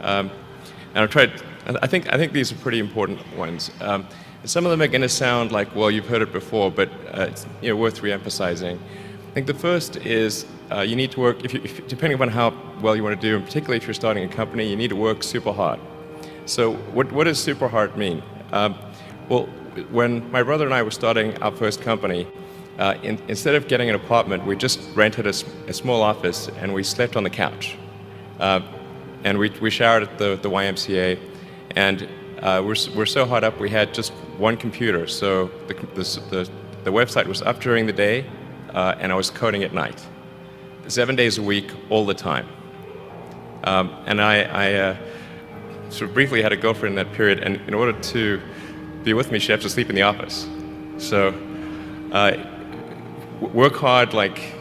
And I've tried. I think these are pretty important ones. Some of them are going to sound like, well, you've heard it before, but it's worth re-emphasizing. I think the first is you need to work, depending upon how well you want to do, and particularly if you're starting a company, you need to work super hard. So what does super hard mean? Well, when my brother and I were starting our first company, instead of getting an apartment, we just rented a small office and we slept on the couch. And we showered at the YMCA, and we're so hot up we had just one computer. So the website was up during the day, and I was coding at night, 7 days a week, all the time. And I sort of briefly had a girlfriend in that period, and in order to be with me, she had to sleep in the office. So work hard, like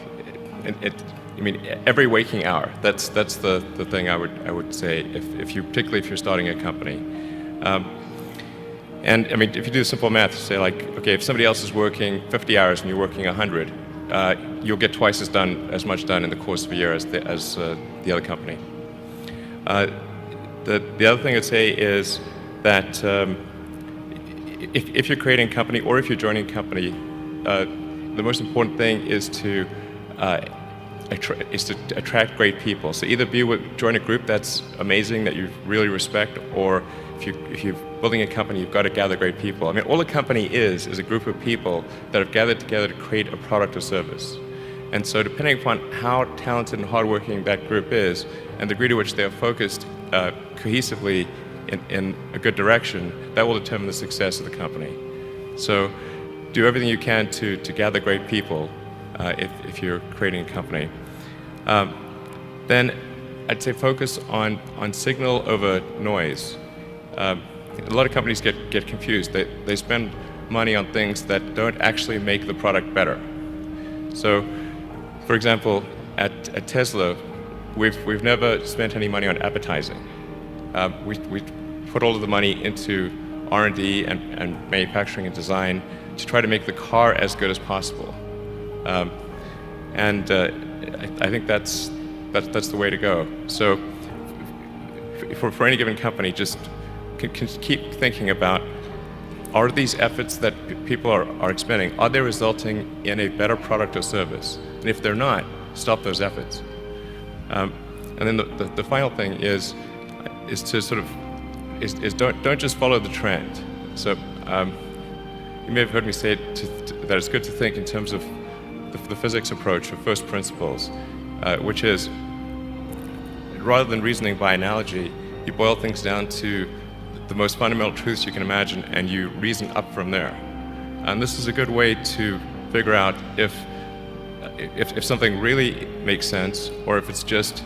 every waking hour. That's the thing I would say particularly if you're starting a company. And if you do simple math, say like, okay, if somebody else is working 50 hours and you're working 100, you'll get twice as much done in the course of a year as the other company. The other thing I'd say is that if you're creating a company or if you're joining a company, the most important thing is to attract great people. So either join a group that's amazing that you really respect, or if you're building a company, you've got to gather great people. All a company is a group of people that have gathered together to create a product or service. And so depending upon how talented and hardworking that group is, and the degree to which they are focused cohesively in a good direction, that will determine the success of the company. So do everything you can to gather great people if you're creating a company. Then I'd say focus on signal over noise. A lot of companies get confused. They spend money on things that don't actually make the product better. So, for example, at Tesla, we've never spent any money on advertising. We put all of the money into R&D and manufacturing and design to try to make the car as good as possible. And I think that's the way to go. So for any given company, just keep thinking about, are these efforts that people are expending, are they resulting in a better product or service? And if they're not, stop those efforts. And then the final thing is to sort of don't just follow the trend. So you may have heard me say that it's good to think in terms of the physics approach of first principles, which is, rather than reasoning by analogy, you boil things down to the most fundamental truths you can imagine, and you reason up from there. And this is a good way to figure out if something really makes sense, or if it's just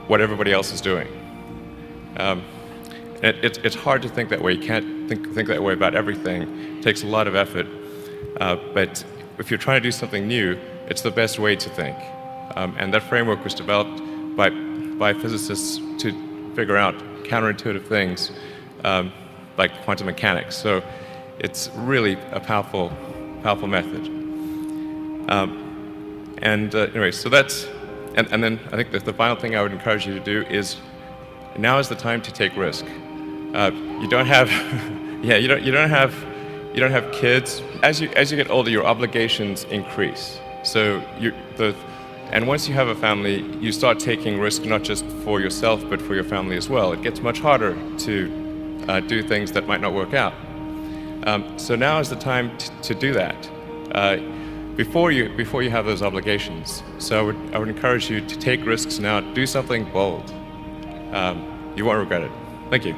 what everybody else is doing. It's hard to think that way. You can't think that way about everything. It takes a lot of effort. But if you're trying to do something new, it's the best way to think. And that framework was developed by physicists to figure out counterintuitive things like quantum mechanics. So it's really a powerful method. Anyway, so that's, and then I think the final thing I would encourage you to do is, now is the time to take risk. You don't have, you don't have kids. As you get older, your obligations increase. So and once you have a family, you start taking risk not just for yourself, but for your family as well. It gets much harder to do things that might not work out. So now is the time to do that before you have those obligations. So I would encourage you to take risks now. Do something bold. You won't regret it. Thank you.